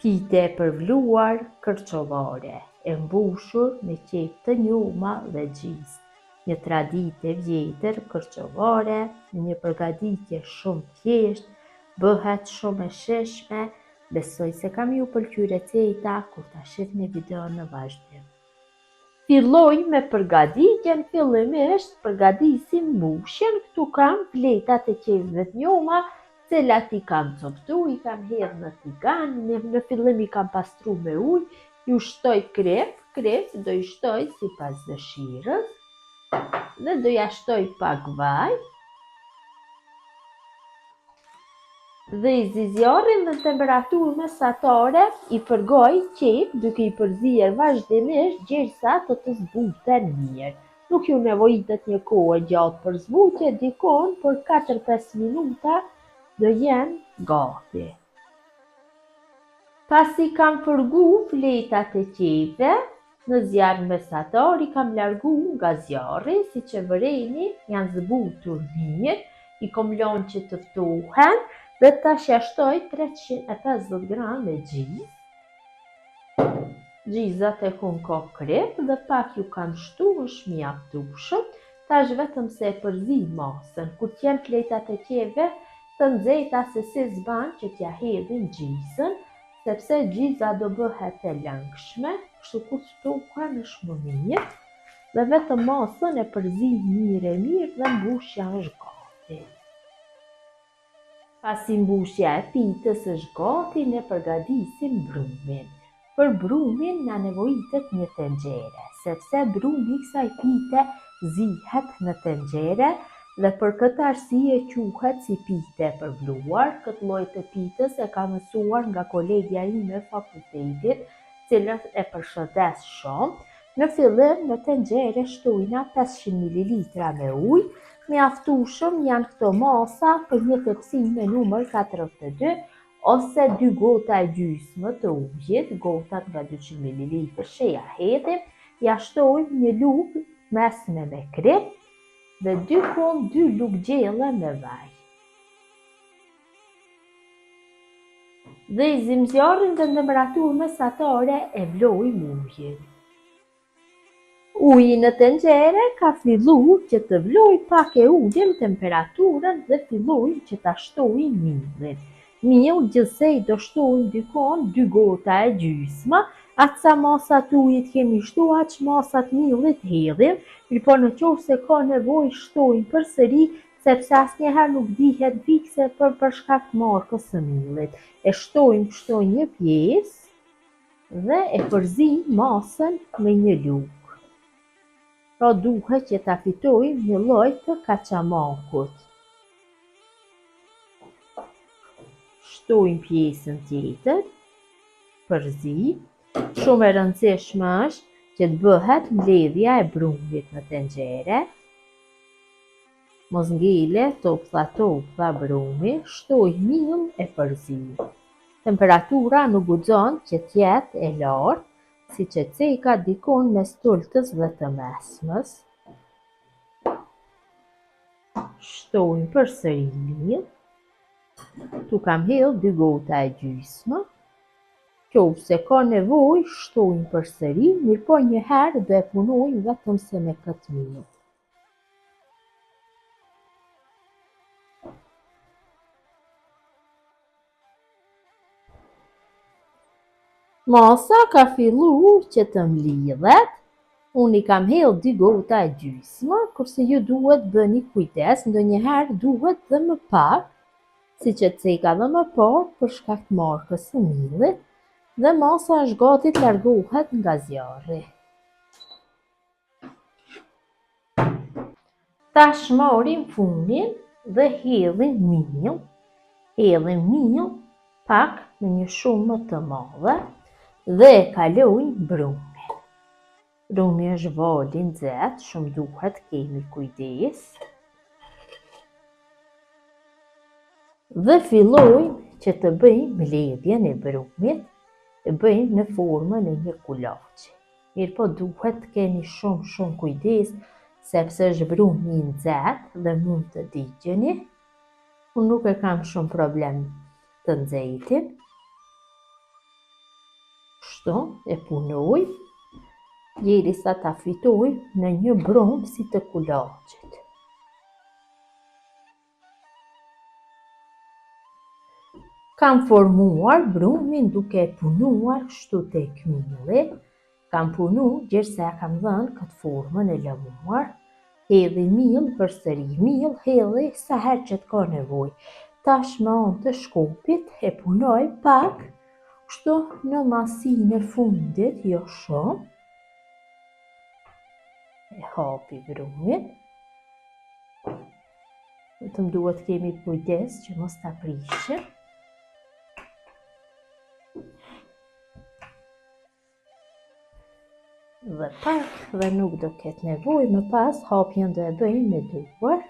Pite e përvluar kërçovare, e mbushur me qep të njuma dhe gjizë. Një traditë e vjetër kërçovare, në një përgatitje shumë thjeshtë, bëhet shumë e shijshme. Besoj se kam ju pëlqyer receta kur ta shihni videon në vazhdim. Filloj me përgatitjen. Fillimisht përgatisim mbushjen. Këtu kam fletat e qepëve të njuma, cilat I kam coptu, I kam hedhë në tigan, në fillim I kam pastru me ujë, ju shtoj krep do I shtoj sipas dëshirës, dhe do ja shtoj pak vaj, dhe I zi zjarrin në temperaturë mesatare, I përgoj qep duke I përzier vazhdimisht derisa të zbuten mirë. Nuk ju nevojitet një kohë gjatë për zbutje, dikon për 4-5 minuta do jenë gati. Pasi kam përgu fletat e qepëve, në zjarr mesatar I kam largu nga zjarri, si që vëreni janë zbutur mirë, I kom lënë që të ftohen, dhe tash ja shtoj 350 gram me gjizë. Gjizat e kun krep dhe pak ju kam shtu, është mjaftueshëm. Tash vetëm se e përzi masën, kur t'jen fletat e qepëve të nxehta se si s'ban që t'ja hedhin gjizën, sepse gjiza do bëhet e lëngshme, kështu kur ftohen është më mirë, dhe vetëm masën e përzi mirë dhe mbushja është gati. Pasi mbushja e pitës është gati, ne përgatisim brumin. Për brumin na nevojitet një tenxhere, sepse brumi I kësaj pite zihet në tenxhere, dhe për këtë arsye quhet si pite e përvluar. Këtë lloj të pitës e kam mësuar nga kolegja ime e fakultetit, cilën e përshëndes shumë. Në fillim në tenxhere shtojna 500 ml me ujë, mjaftueshëm janë këto masa për një tepsime numër 42, ose 2 gota e gjysmë të ujit, gotat nga 200 ml që ja hedhim, ja shtojmë një lugë mesme me krep, dhe 2 lugë gjelle me vaj. Dhe I zim zjarrin në temperaturë mesatare e vlojmë ujin. Uji në tenxhere ka filluar që të vloj, pak e ulim temperaturën dhe fillojmë që ta shtojmë millin. Mill gjithsej do shtojmë dikon 2 gota e gjysma, atë sa masat ujit kemi shtu, aq masat millit hedhim, po në qoftë se ka nevojë shtojmë përsëri, sepse asnjëherë nuk dihet fikse për shkak të markës së millit. E shtojmë kështu një pjesë dhe e përzim masën me një lugë. Pra duhet që ta fitojmë një lloj të kaçamakut. Shtojmë pjesën tjetër, përzim. Shumë e rëndësishme është që të bëhet mbledhja e brumit në tenxhere. Mos ngele toplla brumi, shtoj mill e përzim. Temperatura nuk guxon që t'jetë e lartë, siç e ceka dikon mes tultës dhe të mesmës. Shtojmë përsëri mill. Tu kam hedhë 2 gota e gjysmë. Nëse ka nevojë shtojmë përsëri, mirëpo një herë do e punojmë vetëm se me këtë mill. Masa ka filluar që të mlidhet. Unë I kam hedhë 2 gota e gjysmë, kurse ju duhet bëni kujdes, ndonjëherë duhet dhe më pak, siç e ceka dhe më parë për shkak të markës së millit, dhe masa është gati të largohet nga zjarri. Tash marrim funin dhe hedhim mill. Hedhim mill pak në një shumë më të madhe dhe e kalojmë brumin. Brumi është val I nxehtë, shumë duhet kemi kujdes. Dhe fillojmë që të bëjmë mbledhjen e brumit, e bëjmë në formën e një kulaçi. Mirëpo duhet të keni shumë kujdes, sepse është brumi I nxehtë dhe mund të digjeni. Unë nuk e kam shumë problem të nxehtin. Kështu e punoj derisa ta fitoj në një brumë si të kulaçit. Kam formuar brumin duke punuar kështu tek milli. Kam punu gjersa kam dhënë këtë formën e lëmuar. Hedhi miell përsëri, miell hedhi sa herë që të ka nevojë. Tash me anë të shkopit e punoj pak, kështu në masinë e fundit, jo shumë. E hapi brumin. Vetëm duhet kemi kujdes që mos ta prishim. Dhe pak dhe nuk do ketë nevojë më pas hapjen do e bëjmë me duar.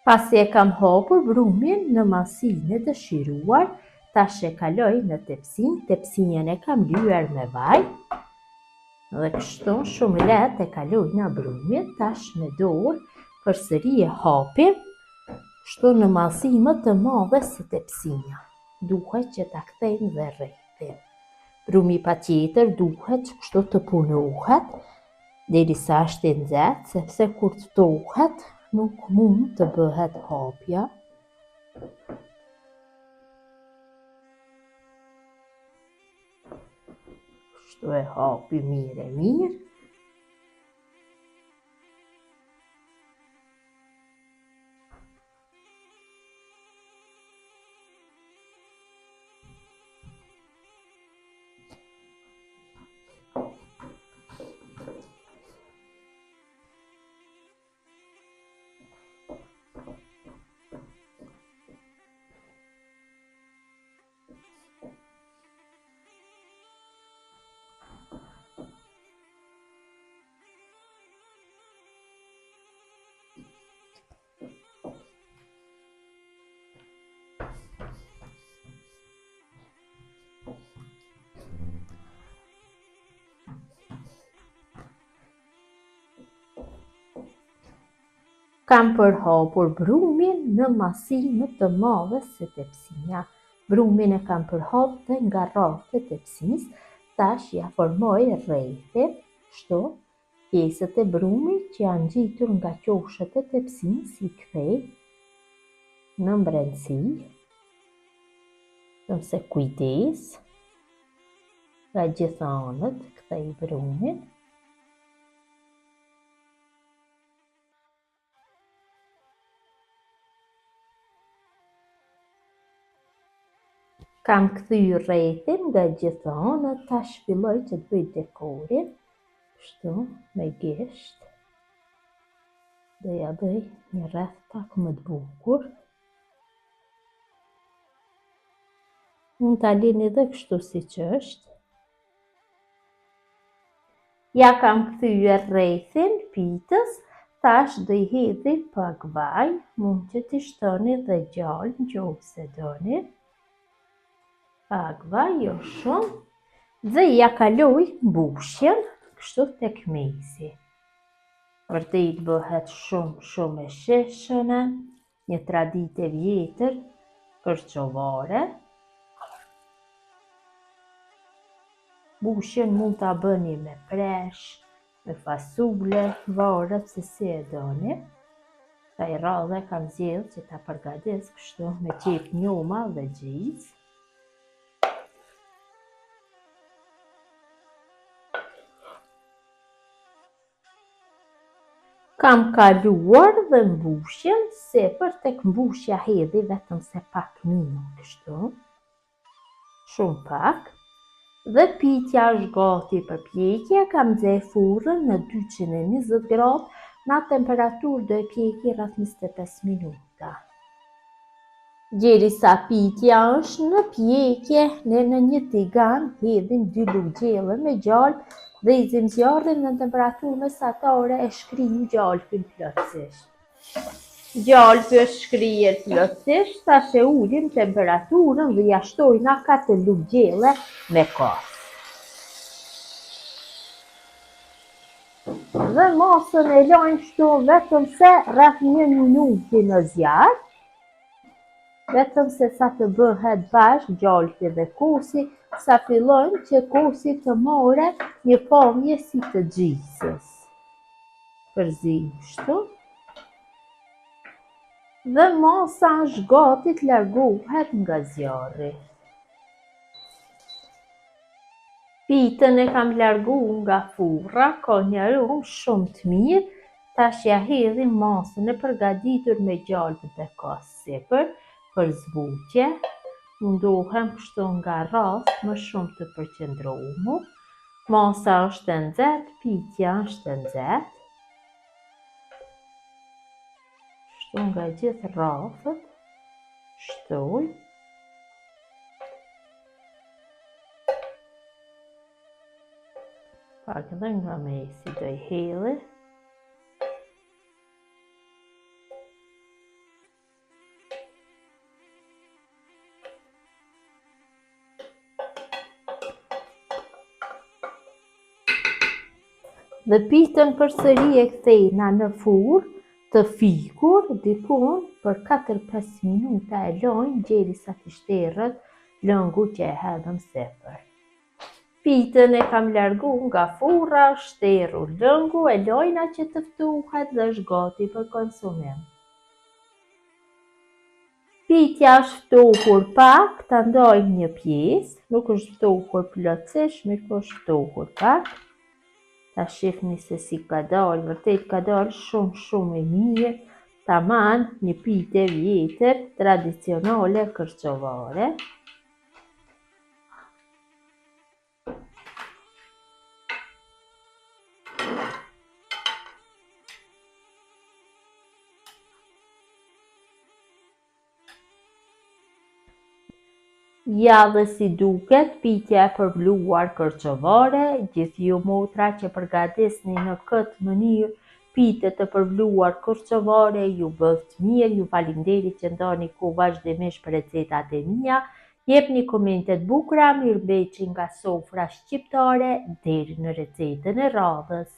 Pasi e kam hapur brumin në masinë e dëshiruar, tash e kaloj në tepsinë. Tepsinën e kam lyer me vaj. Dhe kështu shumë lehtë e kaloj në brumin. Tash me dorë përsëri e hapim. Kështu në masi më të madhe se tepsinja. Duhet që ta kthejmë dhe rrethin. Brumi patjetër duhet kështu të punohet derisa është i nxehtë, sepse kur të ftohet nuk mund të bëhet hapja. Kështu e hapi mirë. Kam përhapur brumin në masi më të madhe se tepsinja. Brumin e kam përhapur dhe nga rrafë të tepsisë. Tash ja formoj rrethin, kështu. Pjesët e brumit që janë ngjitur nga qoshët e tepsisë i kthej në mbrenësi. Nëse kujdes, nga gjithë anët kthej brumin. Kam kthyer rrethin nga gjithë anët, tash filloj që të bëj dekorin, kështu me gisht. Do ja bëj një rreth pak më të bukur. Mund ta lini edhe kështu siç është. Ja kam kthyer rrethin pitës, tash do I hedhi pak vaj, mund që t'i shtoni dhe gjallë nëse doni. Pak vaj, jo shumë, dhe ja kaloj mbushjen, kështu tek mesi. Vërtet bëhet shumë e shishëne, një traditë e vjetër kërçovare. Mbushjen mund ta bëni me presh, me fasule, varet se si e doni. Kësaj radhe kam zgjedhur që ta përgatis kështu me qep njoma dhe gjizë. Kam kaluar dhe mbushjen, sepër tek mbushja hedhi vetëm se pak minutë kështu. Shumë pak. Dhe pitja është gati për pjekje, kam nxjerr furrën në 220 gradë, në temperaturë do e pjeki rreth 25 minuta. Derisa pitja është në pjekje, ne në një tigan hedhim 2 lugë gjelle me gjallë dhe I zjarrin në temperaturë mesatare e shkrijm gjalpin plotësisht. Gjalpi është shkrijer plotësisht, tash e ulim temperaturën dhe ja shtojna 4 lugë gjelle me kos. Dhe masën e lajm kështu vetëm se rreth 1 minutë në zjarr. vetëm se sa të bëhet bashkë gjalpi dhe kosi, sa fillon që kosi të more një pamje si të gjisës. Përzim kështu. Dhe masa është gati të largohet nga zjarri. Pitën e kam largu nga furra, ka një aromë shumë të mirë. Tash ja hedhim masën e përgatitur me gjalpët e kas sipër për zbutje. Mundohem kështu nga rast më shumë të përqendrohur. Masa është e nxehtë, pitja është e nxehtë. Kështu nga gjithë rrafët. Shtoj. Pak edhe nga mesi do i hedhi. Dhe pitën përsëri e kthejna në furrë të fikur, dikun për 4-5 minuta e lojmë derisa të shterët lëngu që e hedhëm sipër. Pitën e kam largu nga furra, shteru lëngu, e lojna që të ftohet dhe është gati për konsumim. Pitja është ftohur pak, ta ndajmë një pjesë, nuk është ftohur plotësisht, mirë po është ftohur pak. Ta shihni se si ka dalë, vërtet ka dalë shumë e mirë, taman një pite vjetër, tradicionale kërçovare. Ja dhe si duket pitja e përvluar kërçovare, gjithë ju motra që përgatisni në këtë mënyrë pite të përvluar kërçovare, ju bëft mirë, ju faleminderit që ndani kohë vazhdimisht për recetat e mia, jepni komente të bukura, mirëmbëjtje nga sofra shqiptare, deri në recetën e radhës.